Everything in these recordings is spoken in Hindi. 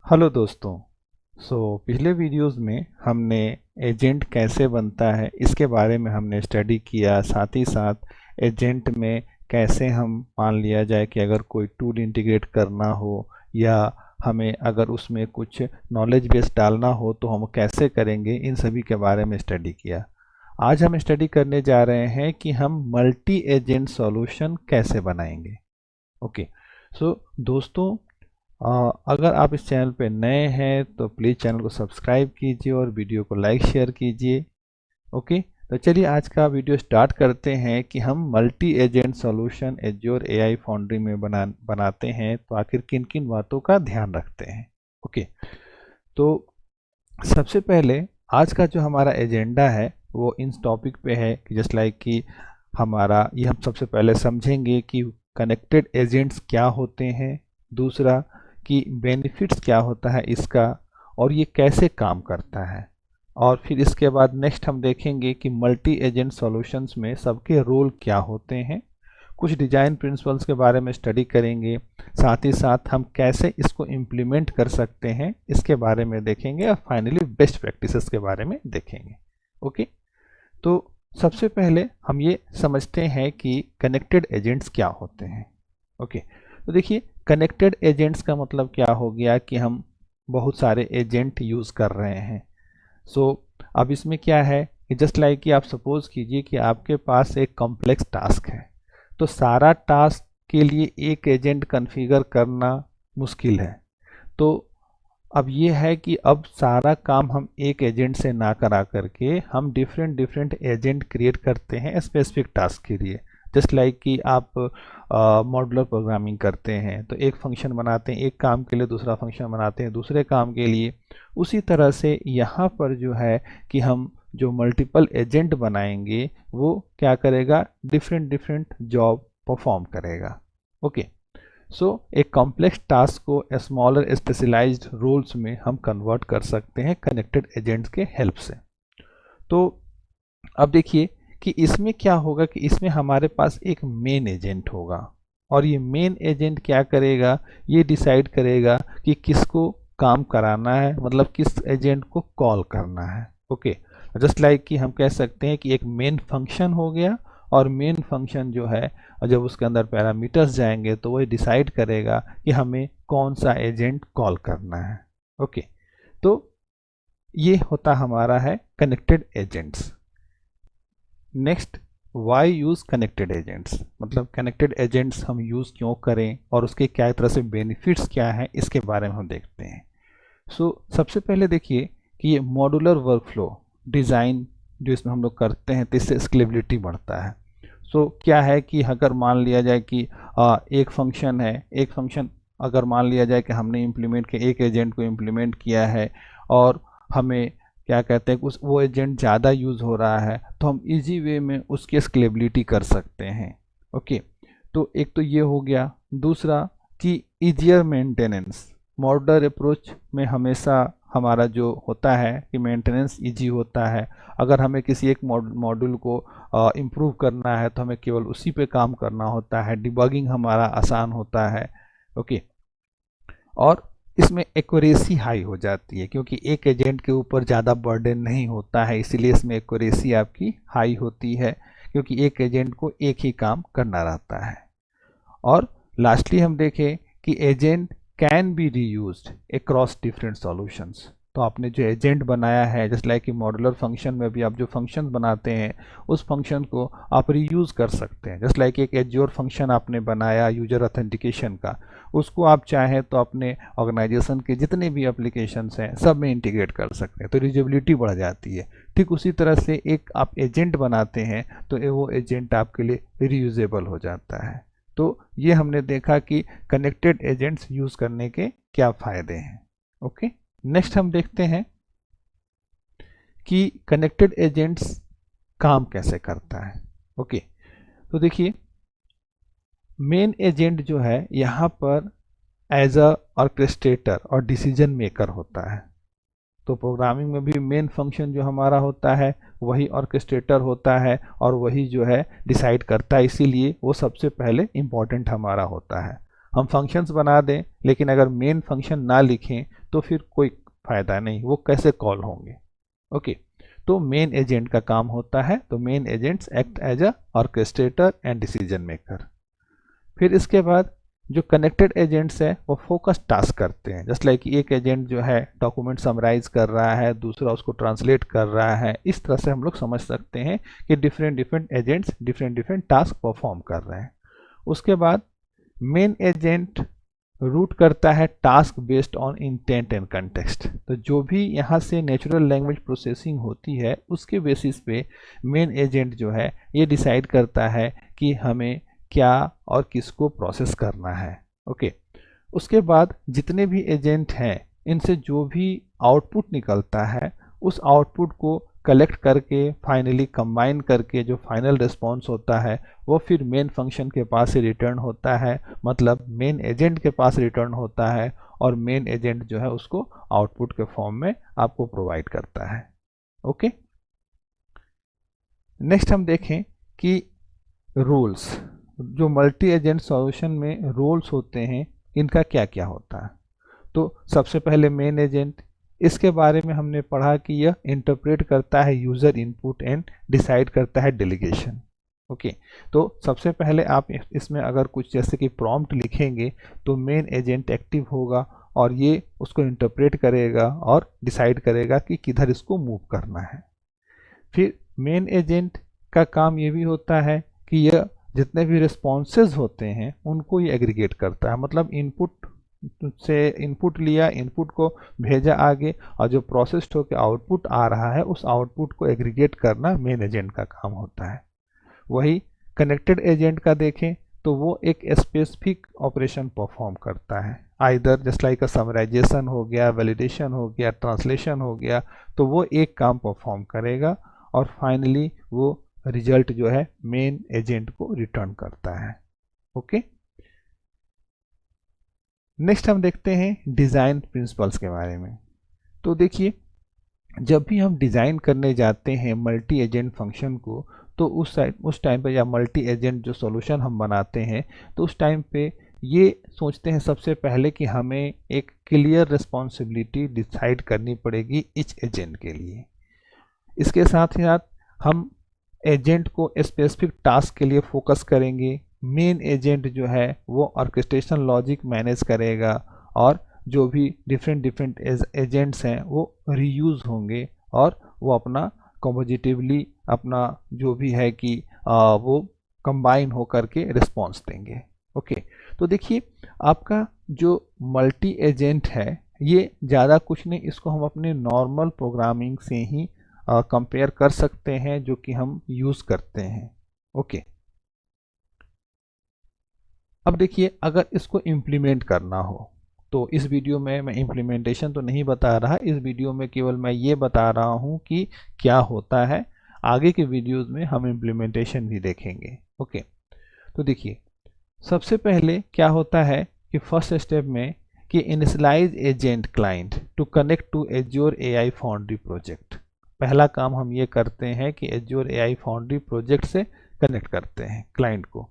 हेलो दोस्तों। पिछले वीडियोस में हमने एजेंट कैसे बनता है इसके बारे में हमने स्टडी किया। साथ ही साथ एजेंट में कैसे हम मान लिया जाए कि अगर कोई टूल इंटीग्रेट करना हो या हमें अगर उसमें कुछ नॉलेज बेस डालना हो तो हम कैसे करेंगे, इन सभी के बारे में स्टडी किया। आज हम स्टडी करने जा रहे हैं कि हम मल्टी एजेंट सॉल्यूशन कैसे बनाएंगे। ओके। दोस्तों, अगर आप इस चैनल पे नए हैं तो प्लीज़ चैनल को सब्सक्राइब कीजिए और वीडियो को लाइक शेयर कीजिए। ओके, तो चलिए आज का वीडियो स्टार्ट करते हैं कि हम multi agent solution azure AI foundry में बनाते हैं तो आखिर किन किन बातों का ध्यान रखते हैं। ओके, तो सबसे पहले आज का जो हमारा एजेंडा है वो इन टॉपिक पे है कि जस्ट लाइक कि हमारा ये हम सबसे पहले समझेंगे कि कनेक्टेड एजेंट्स क्या होते हैं, दूसरा कि बेनिफिट्स क्या होता है इसका और ये कैसे काम करता है, और फिर इसके बाद नेक्स्ट हम देखेंगे कि मल्टी एजेंट सॉल्यूशंस में सबके रोल क्या होते हैं, कुछ डिजाइन प्रिंसिपल्स के बारे में स्टडी करेंगे, साथ ही साथ हम कैसे इसको इम्प्लीमेंट कर सकते हैं इसके बारे में देखेंगे और फाइनली बेस्ट प्रैक्टिसेस के बारे में देखेंगे। ओके, तो सबसे पहले हम ये समझते हैं कि कनेक्टेड एजेंट्स क्या होते हैं। ओके, तो देखिए कनेक्टेड एजेंट्स का मतलब क्या हो गया कि हम बहुत सारे एजेंट यूज़ कर रहे हैं। अब इसमें क्या है कि जस्ट लाइक कि आप सपोज कीजिए कि आपके पास एक कॉम्प्लेक्स टास्क है, तो सारा टास्क के लिए एक एजेंट कॉन्फ़िगर करना मुश्किल है। तो अब ये है कि अब सारा काम हम एक एजेंट से ना करा करके हम डिफरेंट डिफरेंट एजेंट क्रिएट करते हैं स्पेसिफिक टास्क के लिए। जस्ट लाइक कि आप मॉड्यूलर प्रोग्रामिंग करते हैं तो एक फंक्शन बनाते हैं एक काम के लिए, दूसरा फंक्शन बनाते हैं दूसरे काम के लिए। उसी तरह से यहाँ पर जो है कि हम जो मल्टीपल एजेंट बनाएंगे वो क्या करेगा, डिफरेंट डिफरेंट जॉब परफॉर्म करेगा। ओके, एक कॉम्प्लेक्स टास्क को स्मॉलर स्पेशलाइज्ड रोल्स में हम कन्वर्ट कर सकते हैं कनेक्टेड एजेंट्स के हेल्प से। तो अब देखिए कि इसमें क्या होगा कि इसमें हमारे पास एक मेन एजेंट होगा और ये मेन एजेंट क्या करेगा, ये डिसाइड करेगा कि किसको काम कराना है, मतलब किस एजेंट को कॉल करना है। ओके, जस्ट लाइक कि हम कह सकते हैं कि एक मेन फंक्शन हो गया और मेन फंक्शन जो है और जब उसके अंदर पैरामीटर्स जाएंगे तो वही डिसाइड करेगा कि हमें कौन सा एजेंट कॉल करना है। ओके, तो ये होता हमारा है connected agents. Next, why use connected agents, मतलब कनेक्टेड एजेंट्स हम यूज़ क्यों करें और उसके क्या तरह से बेनिफिट्स क्या हैं इसके बारे में हम देखते हैं। सबसे पहले देखिए कि ये मॉड्यूलर वर्कफ्लो डिज़ाइन जो इसमें हम लोग करते हैं तो इससे स्केलेबिलिटी बढ़ता है। क्या है कि अगर मान लिया जाए कि एक फंक्शन है, एक फंक्शन अगर मान लिया जाए कि हमने इम्प्लीमेंट किया, एक एजेंट को इम्प्लीमेंट किया है और हमें क्या कहते हैं उस वो एजेंट ज़्यादा यूज़ हो रहा है तो हम इजी वे में उसकी स्केलेबिलिटी कर सकते हैं। ओके, तो एक तो ये हो गया। दूसरा कि ईजियर मेंटेनेंस, मॉड्यूलर अप्रोच में हमेशा हमारा जो होता है कि मेंटेनेंस इजी होता है। अगर हमें किसी एक मॉड्यूल को इम्प्रूव करना है तो हमें केवल उसी पे काम करना होता है, डिबगिंग हमारा आसान होता है। ओके, और इसमें एक्यूरेसी हाई हो जाती है क्योंकि एक एजेंट के ऊपर ज़्यादा बर्डन नहीं होता है, इसीलिए इसमें एक्यूरेसी आपकी हाई होती है क्योंकि एक एजेंट को एक ही काम करना रहता है। और लास्टली हम देखें कि agent can be reused across different solutions. तो आपने जो एजेंट बनाया है, जस्ट लाइक कि मॉड्यूलर फंक्शन में भी आप जो फंक्शन बनाते हैं उस फंक्शन को आप रीयूज कर सकते हैं। जस्ट लाइक एक एज्योर फंक्शन आपने बनाया यूजर ऑथेंटिकेशन का, उसको आप चाहें तो अपने ऑर्गेनाइजेशन के जितने भी एप्लीकेशंस हैं सब में इंटीग्रेट कर सकते हैं, तो रीयूजेबिलिटी बढ़ जाती है। ठीक उसी तरह से एक आप एजेंट बनाते हैं तो वो एजेंट आपके लिए रीयूजेबल हो जाता है। तो ये हमने देखा कि कनेक्टेड एजेंट्स यूज करने के क्या फायदे हैं। ओके, नेक्स्ट हम देखते हैं कि कनेक्टेड एजेंट्स काम कैसे करता है। ओके, तो देखिए मेन एजेंट जो है यहाँ पर एज अ ऑर्केस्ट्रेटर और डिसीजन मेकर होता है। तो प्रोग्रामिंग में भी मेन फंक्शन जो हमारा होता है वही ऑर्केस्ट्रेटर होता है और वही जो है डिसाइड करता है, इसीलिए वो सबसे पहले इम्पॉर्टेंट हमारा होता है। हम फंक्शंस बना दें लेकिन अगर मेन फंक्शन ना लिखें तो फिर कोई फायदा नहीं, वो कैसे कॉल होंगे। ओके, तो मेन एजेंट का काम होता है, तो main agents act as a orchestrator and decision maker. फिर इसके बाद जो कनेक्टेड एजेंट्स है वो फोकस टास्क करते हैं। जस्ट लाइक एक एजेंट जो है डॉक्यूमेंट समराइज कर रहा है, दूसरा उसको ट्रांसलेट कर रहा है। इस तरह से हम लोग समझ सकते हैं कि different different agents different different task perform कर रहे हैं। उसके बाद मेन एजेंट रूट करता है task based on intent and context. तो जो भी यहाँ से नेचुरल लैंग्वेज प्रोसेसिंग होती है उसके बेसिस पे मेन एजेंट जो है ये डिसाइड करता है कि हमें क्या और किसको प्रोसेस करना है। ओके, उसके बाद जितने भी एजेंट हैं इनसे जो भी आउटपुट निकलता है उस आउटपुट को कलेक्ट करके फाइनली कंबाइन करके जो फाइनल रिस्पॉन्स होता है वो फिर मेन फंक्शन के पास से रिटर्न होता है, मतलब मेन एजेंट के पास रिटर्न होता है और मेन एजेंट जो है उसको आउटपुट के फॉर्म में आपको प्रोवाइड करता है। ओके, नेक्स्ट हम देखें कि रूल्स, जो मल्टी एजेंट सॉल्यूशन में रोल्स होते हैं इनका क्या क्या होता है। तो सबसे पहले मेन एजेंट, इसके बारे में हमने पढ़ा कि यह इंटरप्रेट करता है यूजर इनपुट एंड डिसाइड करता है डेलीगेशन। ओके, तो सबसे पहले आप इसमें अगर कुछ जैसे कि प्रॉम्प्ट लिखेंगे तो मेन एजेंट एक्टिव होगा और ये उसको इंटरप्रेट करेगा और डिसाइड करेगा कि किधर इसको मूव करना है। फिर मेन एजेंट का काम ये भी होता है कि यह जितने भी रिस्पॉन्सेज होते हैं उनको ये एग्रीगेट करता है, मतलब इनपुट से इनपुट लिया, इनपुट को भेजा आगे और जो प्रोसेस्ड होकर आउटपुट आ रहा है उस आउटपुट को एग्रीगेट करना मेन एजेंट का काम होता है। वही कनेक्टेड एजेंट का देखें तो वो एक स्पेसिफिक ऑपरेशन परफॉर्म करता है, either just like a summarization हो गया, वैलिडेशन हो गया, ट्रांसलेशन हो गया, तो वो एक काम परफॉर्म करेगा और फाइनली वो रिजल्ट जो है मेन एजेंट को रिटर्न करता है। ओके, नेक्स्ट हम देखते हैं डिज़ाइन प्रिंसिपल्स के बारे में। तो देखिए, जब भी हम डिज़ाइन करने जाते हैं मल्टी एजेंट फंक्शन को तो उस टाइम पे या मल्टी एजेंट जो सॉल्यूशन हम बनाते हैं तो उस टाइम पे ये सोचते हैं सबसे पहले कि हमें एक क्लियर रिस्पॉन्सिबिलिटी डिसाइड करनी पड़ेगी इच एजेंट के लिए। इसके साथ ही साथ हम एजेंट को स्पेसिफिक टास्क के लिए फोकस करेंगे। मेन एजेंट जो है वो ऑर्केस्ट्रेशन लॉजिक मैनेज करेगा और जो भी डिफरेंट डिफरेंट एजेंट्स हैं वो रीयूज होंगे और वो अपना कॉम्पोजिटिवली अपना जो भी है कि वो कंबाइन हो करके रिस्पॉन्स देंगे। ओके, तो देखिए आपका जो मल्टी एजेंट है ये ज़्यादा कुछ नहीं, इसको हम अपने नॉर्मल प्रोग्रामिंग से ही कंपेयर कर सकते हैं जो कि हम यूज़ करते हैं। ओके, अब देखिए अगर इसको इम्प्लीमेंट करना हो तो इस वीडियो में मैं इम्प्लीमेंटेशन तो नहीं बता रहा, इस वीडियो में केवल मैं ये बता रहा हूँ कि क्या होता है। आगे के वीडियोस में हम इम्प्लीमेंटेशन भी देखेंगे। ओके, तो देखिए सबसे पहले क्या होता है कि फर्स्ट स्टेप में कि initialize agent client to connect to Azure AI Foundry project. पहला काम हम ये करते हैं कि एज्योर एआई फाउंड्री प्रोजेक्ट से कनेक्ट करते हैं क्लाइंट को।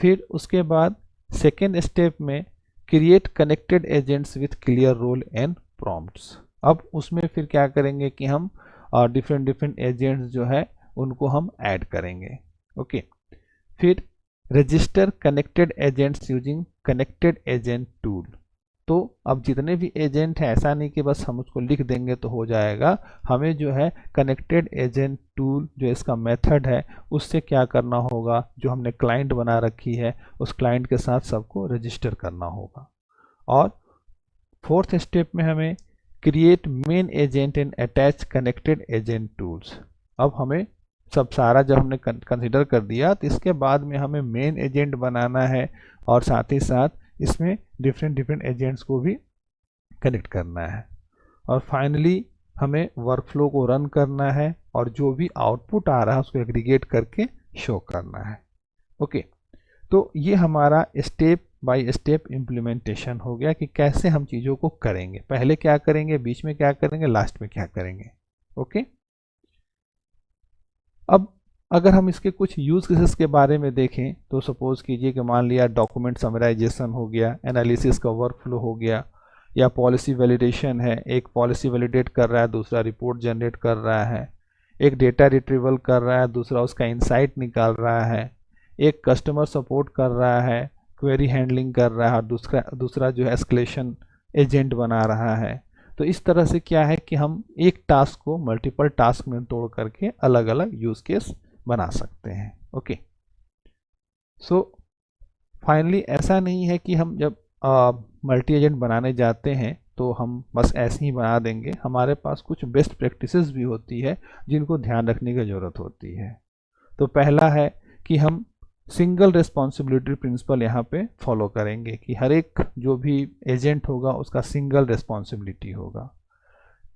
फिर उसके बाद सेकेंड स्टेप में create connected agents with clear role and prompts. अब उसमें फिर क्या करेंगे कि हम डिफरेंट डिफरेंट एजेंट्स जो है उनको हम ऐड करेंगे। ओके, फिर register connected agents using connected agent tool. तो अब जितने भी एजेंट हैं ऐसा नहीं कि बस हम उसको लिख देंगे तो हो जाएगा, हमें जो है कनेक्टेड एजेंट टूल जो इसका मेथड है उससे क्या करना होगा, जो हमने क्लाइंट बना रखी है उस क्लाइंट के साथ सबको रजिस्टर करना होगा। और फोर्थ स्टेप में हमें create main agent and attach connected agent tools. अब हमें सब सारा जब हमने कंसिडर कर दिया तो इसके बाद में हमें मेन एजेंट बनाना है और साथ ही साथ इसमें डिफरेंट डिफरेंट एजेंट्स को भी कनेक्ट करना है और फाइनली हमें वर्कफ्लो को रन करना है और जो भी आउटपुट आ रहा है उसको एग्रीगेट करके शो करना है। ओके, तो ये हमारा स्टेप बाय स्टेप इम्प्लीमेंटेशन हो गया कि कैसे हम चीज़ों को करेंगे, पहले क्या करेंगे, बीच में क्या करेंगे, लास्ट में क्या करेंगे। ओके, अब अगर हम इसके कुछ यूज केसेस के बारे में देखें तो सपोज कीजिए कि मान लिया डॉक्यूमेंट समराइजेशन हो गया, एनालिसिस का वर्कफ्लो हो गया, या पॉलिसी वैलिडेशन है, एक पॉलिसी वैलिडेट कर रहा है, दूसरा रिपोर्ट जनरेट कर रहा है, एक डेटा रिट्रीवल कर रहा है, दूसरा उसका इंसाइट निकाल रहा है, एक कस्टमर सपोर्ट कर रहा है, क्वेरी हैंडलिंग कर रहा है, और दूसरा दूसरा जो है एस्केलेशन एजेंट बना रहा है। तो इस तरह से क्या है कि हम एक टास्क को मल्टीपल टास्क में तोड़ करके अलग अलग यूज केस बना सकते हैं। ओके, सो फाइनली ऐसा नहीं है कि हम जब मल्टी एजेंट बनाने जाते हैं तो हम बस ऐसे ही बना देंगे। हमारे पास कुछ बेस्ट प्रैक्टिसेस भी होती है जिनको ध्यान रखने की ज़रूरत होती है। तो पहला है कि हम सिंगल रिस्पॉन्सिबिलिटी प्रिंसिपल यहाँ पे फॉलो करेंगे कि हर एक जो भी एजेंट होगा उसका सिंगल रिस्पॉन्सिबिलिटी होगा।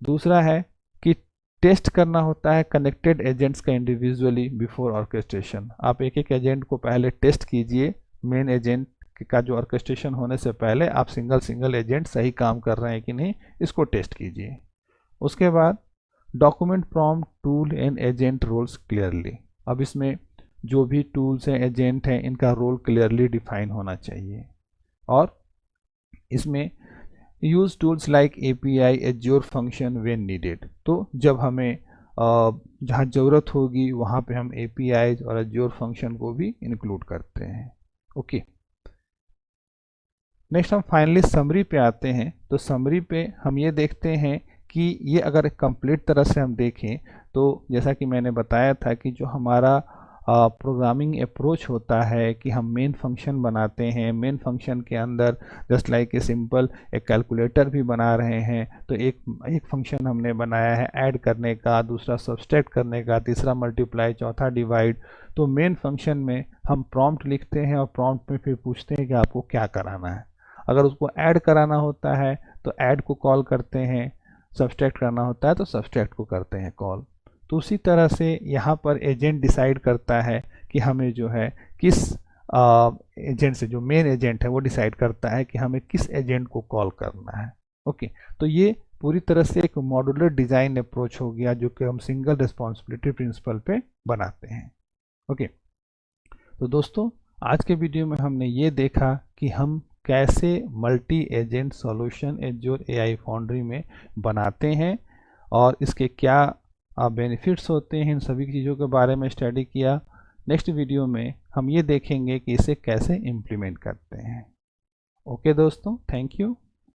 दूसरा है कि टेस्ट करना होता है कनेक्टेड एजेंट्स का इंडिविजुअली बिफोर ऑर्केस्ट्रेशन। आप एक एक एजेंट को पहले टेस्ट कीजिए, मेन एजेंट का जो ऑर्केस्ट्रेशन होने से पहले आप सिंगल सिंगल एजेंट सही काम कर रहे हैं कि नहीं, इसको टेस्ट कीजिए। उसके बाद document prompt tool and agent roles clearly. अब इसमें जो भी टूल्स हैं, एजेंट हैं, इनका रोल क्लियरली डिफाइन होना चाहिए। और इसमें use tools like API, azure function when needed. तो जब हमें जहाँ ज़रूरत होगी वहाँ पे हम एपीआई और एज्योर फंक्शन को भी इंक्लूड करते हैं। ओके, नेक्स्ट हम फाइनली समरी पे आते हैं। तो समरी पे हम ये देखते हैं कि ये अगर कंप्लीट तरह से हम देखें तो जैसा कि मैंने बताया था कि जो हमारा प्रोग्रामिंग अप्रोच होता है कि हम मेन फंक्शन बनाते हैं, मेन फंक्शन के अंदर जस्ट लाइक ए सिंपल एक कैलकुलेटर भी बना रहे हैं। तो एक फंक्शन हमने बनाया है ऐड करने का, दूसरा सब्सट्रैक्ट करने का, तीसरा मल्टीप्लाई, चौथा डिवाइड। तो मेन फंक्शन में हम प्रॉम्प्ट लिखते हैं और प्रॉम्प्ट में फिर पूछते हैं कि आपको क्या कराना है। अगर उसको ऐड कराना होता है तो ऐड को कॉल करते हैं, सब्सट्रैक्ट करना होता है तो सब्सट्रैक्ट को करते हैं कॉल। तो उसी तरह से यहाँ पर एजेंट डिसाइड करता है कि हमें जो है किस एजेंट से, जो मेन एजेंट है वो डिसाइड करता है कि हमें किस एजेंट को कॉल करना है। ओके, तो ये पूरी तरह से एक मॉड्यूलर डिज़ाइन अप्रोच हो गया जो कि हम सिंगल रिस्पॉन्सिबिलिटी प्रिंसिपल पे बनाते हैं। ओके, तो दोस्तों आज के वीडियो में हमने ये देखा कि हम कैसे multi agent solution azure AI foundry में बनाते हैं और इसके क्या बेनिफिट्स होते हैं, इन सभी चीज़ों के बारे में स्टडी किया। नेक्स्ट वीडियो में हम ये देखेंगे कि इसे कैसे इम्प्लीमेंट करते हैं। ओके दोस्तों, थैंक यू।